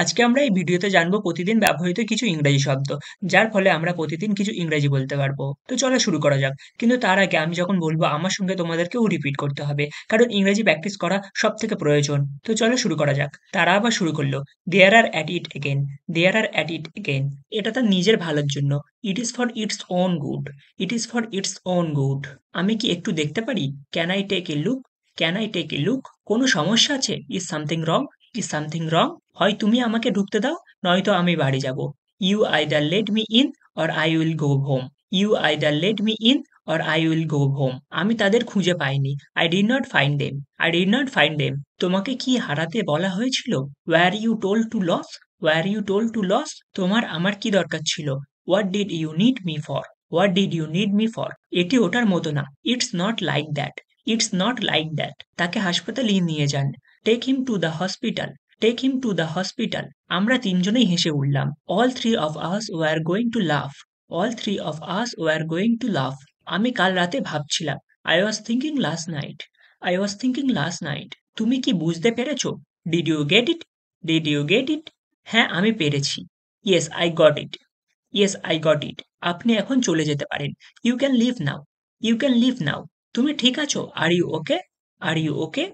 আজকে আমরা এই ভিডিওতে জানবো প্রতিদিন ব্যবহৃত কিছু ইংরেজি শব্দ, যার ফলে আমরা প্রতিদিন কিছু ইংরেজি বলতে পারবো। তো চলো শুরু করা যাক। কিন্তু তার আগে আমি যখন বলবো আমার সঙ্গে তোমাদেরকেও রিপিট করতে হবে, কারণ ইংরেজি প্র্যাকটিস করা সব থেকে প্রয়োজন। তো চলো শুরু করা যাক। তারা আবার শুরু করলো, there are at it again, there are at it again. এটা তার নিজের ভালোর জন্য। It is for its own good, it is for its own good. আমি কি একটু দেখতে পারি? Can I take a look, can I take a look. কোনো সমস্যা আছে? Is something wrong, is something wrong. হয় তুমি আমাকে ঢুকতে দাও, নয়তো আমি বাড়ি যাব। You either let me in or I will go home, you either let me in or I will go home. আমি তাদের খুঁজে পাইনি। I did not find them, I did not find them. তোমাকে কি হারাতে বলা হয়েছিল? Were you told to lose, were you told to lose. তোমার আমার কি দরকার ছিল? What did you need me for, what did you need me for. এটি ওটার মতো না। It's not like that, it's not like that. তাকে হাসপাতালে নিয়ে যান। Take him to the hospital, take him to the hospital. আমরা তিনজনেই হেসে উঠলাম। All three of us were going to laugh, all three of us were going to laugh. আমি কাল রাতে ভাবছিলাম। I was thinking last night, I was thinking last night. তুমি কি বুঝতে পেরেছো? Did you get it, did you get it. হ্যাঁ আমি পেরেছি। Yes I got it, yes I got it. আপনি এখন চলে যেতে পারেন। You can leave now, you can leave now. তুমি ঠিক আছো? Are you okay, are you okay.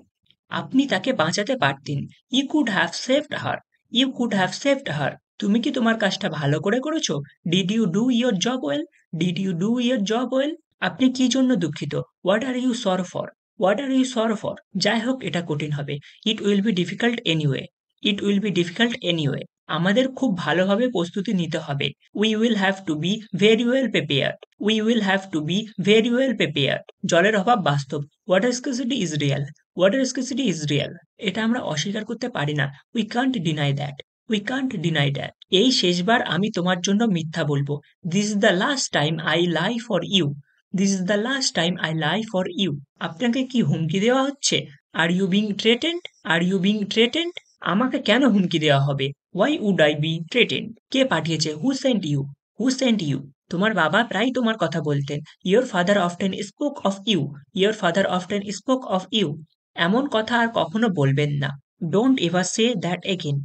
আপনি তাকে বাঁচাতে পারতেন। You could have saved her, you could have saved her. তুমি কি তোমার কাজটা ভালো করে করেছো? Did you do your job well, did you do your job well. আপনি কি জন্য দুঃখিত? What are you sorry for, what are you sorry for. যাই হোক এটা কঠিন হবে। It will be difficult anyway, it will be difficult anyway. আমাদের খুব ভালোভাবে প্রস্তুতি নিতে হবে। We will have to be very well prepared, we will have to be very well prepared. জলের অভাব বাস্তব। Water scarcity is real, water scarcity is real. এটা আমরা অস্বীকার করতে পারি না। We can't deny that, we can't deny that. এই শেষবার আমি তোমার জন্য মিথ্যা বলবো। This is the last time I lie for you, this is the last time I lie for you. আপনাকে কি হুমকি দেওয়া হচ্ছে? Are you being threatened, are you being threatened. আমাকে কেন হুমকি দেওয়া হবে? Why would I be threatened. কে পাঠিয়েছে? Who sent you, who sent you. তোমার বাবা প্রায় তোমার কথা বলতেন। Your father often spoke of you, your father often spoke of you. এমন কথা আর কখনো বলবেন না। Don't ever say that again,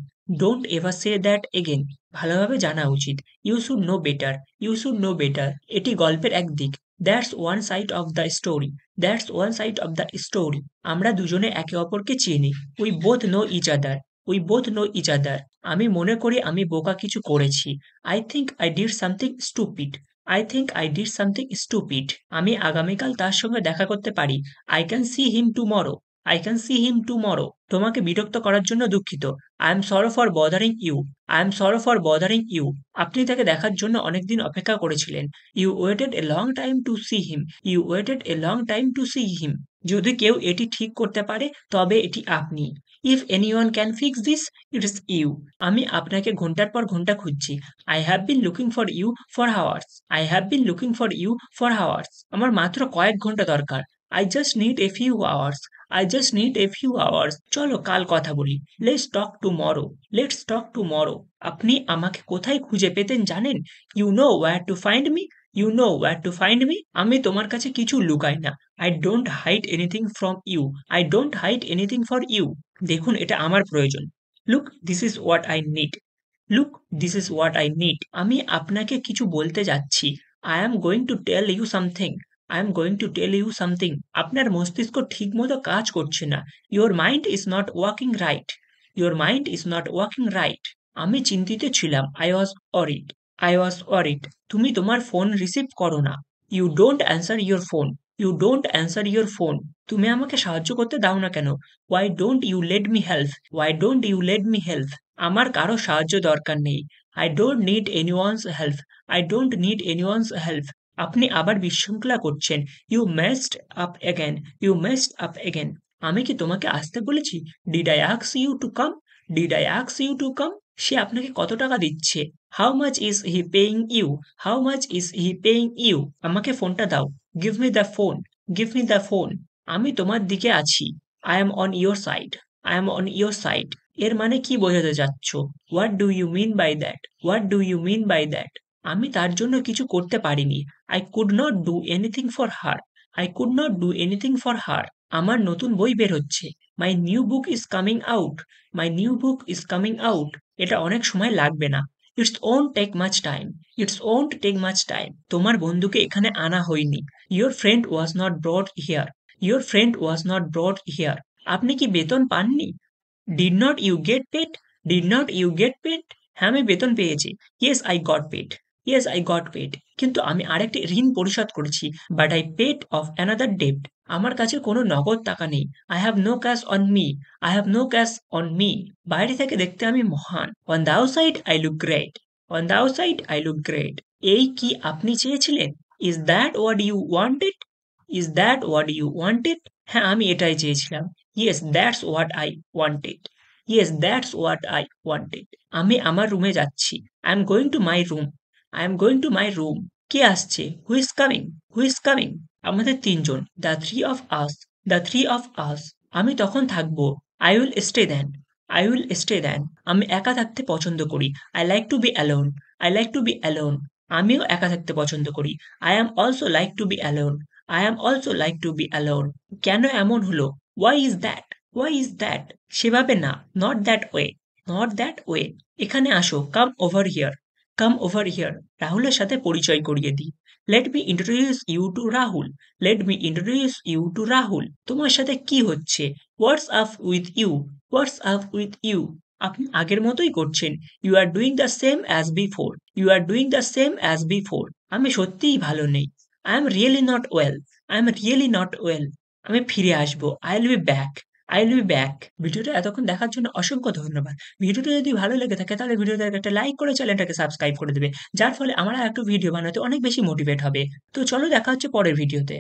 don't ever say that again. ভালোভাবে জানা উচিত। You should know better, you should know better. এটি গল্পের এক দিক। That's one side of the story, that's one side of the story. আমরা দুজনে একে অপরকে চিনি। We both know each other, we both know each other. আমি মনে করি আমি বোকা কিছু করেছি। I think I did something stupid, I think I did something stupid. আমি আগামীকাল তার সঙ্গে দেখা করতে পারি। I can see him tomorrow, I can see him tomorrow. তোমাকে বিরক্ত করার জন্য দুঃখিত। I am sorry for bothering you, I am sorry for bothering you. আপনি তাকে দেখার জন্য অনেকদিন অপেক্ষা করেছিলেন। You waited a long time to see him, you waited a long time to see him. যদি কেউ এটি ঠিক করতে পারে তবে এটি আপনি। If anyone can fix this, it's you. আমি আপনাকে ঘন্টার পর ঘন্টা খুঁজছি। I have been looking for you for hours, I have been looking for you for hours. আমার মাত্র কয়েক ঘন্টা দরকার। I just need a few hours, I just need a few hours. চলো কাল কথা বলি। Let's talk tomorrow, let's talk tomorrow. আপনি আমাকে কোথায় খুঁজে পেতেন জানেন? You know where to find me, you know where to find me. আমি তোমার কাছে কিছু লুকাই না। I don't hide anything from you, I don't hide anything for you. দেখুন এটা আমার প্রয়োজন। Look this is what I need, look this is what I need. আমি আপনাকে কিছু বলতে যাচ্ছি। I am going to tell you something, I am going to tell you something. আপনার মস্তিষ্ক ঠিকমতো কাজ করছে না। Your mind is not working right, your mind is not working right. আমি চিন্তিত ছিলাম। I was worried, I was worried. তুমি তোমার ফোন রিসিভ করো না। You don't answer your phone, you don't answer your phone. তুমি আমাকে সাহায্য করতে দাও না কেন? Why don't you let me help, why don't you let me help. আমার কারো সাহায্য দরকার নেই। I don't need anyone's help, I don't need anyone's help. আপনি আবার বিশৃঙ্খলা করছেন। You messed up again, you messed up again. আমি কি তোমাকে আসতে বলেছি? Did I ask you to come, did I ask you to come. সে আপনাকে কত টাকা দিচ্ছে? How much is he paying you, how much is he paying you. আমাকে ফোনটা দাও। Give me the phone, give me the phone. আমি তোমার দিকে আছি। I am on your side, I am on your side. এর মানে কি বোঝাতে চাচ্ছ? What do you mean by that, what do you mean by that. আমি তার জন্য কিছু করতে পারিনি। I could not do anything for her, I could not do anything for her. আমার নতুন বই বের হচ্ছে। My new book is coming out, my new book is coming out. এটা অনেক সময় লাগবে না। It's won't take much time. It's won't take much time. তোমার বন্ধুকে এখানে আনা হয়নি। Your friend was not brought here. Your friend was not brought here. আপনি কি বেতন পাননি? Did not you get paid? Did not you get paid? হ্যাঁ, আমি বেতন পেয়েছি। Yes I got paid. Yes I got paid. কিন্তু আমি আরেকটি ঋণ পরিশোধ করেছি। But I paid off another ডেব্ট। আমার কাছে কোনো নগদ টাকা নেই। I have no cash on me. I have no cash on me. বাইরে থেকে দেখতে আমি মহান। On the outside I look great. On the outside I look great. এই কি আপনি চেয়েছিলেন? Is that what you wanted? Is that what you wanted? হ্যাঁ, আমি এটাই চেয়েছিলাম। Yes that's what I wanted. Yes that's what I wanted. আমি আমার রুমে যাচ্ছি। I am going to my room. I am going to my room. কে আসছে? Who is coming? Who is coming? আমাদের তিনজন। The three of us. The three of us. আমি তখন থাকবো। I will stay then. I will stay then. আমি একা থাকতে পছন্দ করি। I like to be alone. I like to be alone. আমিও একা থাকতে পছন্দ করি। I am also like to be alone. I am also like to be alone. কেন এমন হলো? Why is that? Why is that? সেভাবে না। Not that way. Not that way. এখানে আসো। Come over here. Come over here. রাহুলের সাথে পরিচয় করিয়ে দিই। Let me introduce you to Rahul. Let me introduce you to Rahul. তোমার সাথে কি হচ্ছে? What's up with you? What's up with you? আপনি আগের মতোই করছেন। You are doing the same as before. You are doing the same as before. আমি সত্যিই ভালো নেই। I am really not well. I am really not well. আমি ফিরে আসবো। I will be back. I will be back. ভিডিওটা এতক্ষণ দেখার জন্য অসংখ্য ধন্যবাদ। ভিডিওটা যদি ভালো লেগে থাকে তাহলে ভিডিওটাকে একটা লাইক করে চ্যানেলটাকে সাবস্ক্রাইব করে দেবে। যার ফলে আমার আর একটু ভিডিও বানাতে অনেক বেশি মোটিভেট হবে। তো চলো দেখা হচ্ছে পরের ভিডিওতে।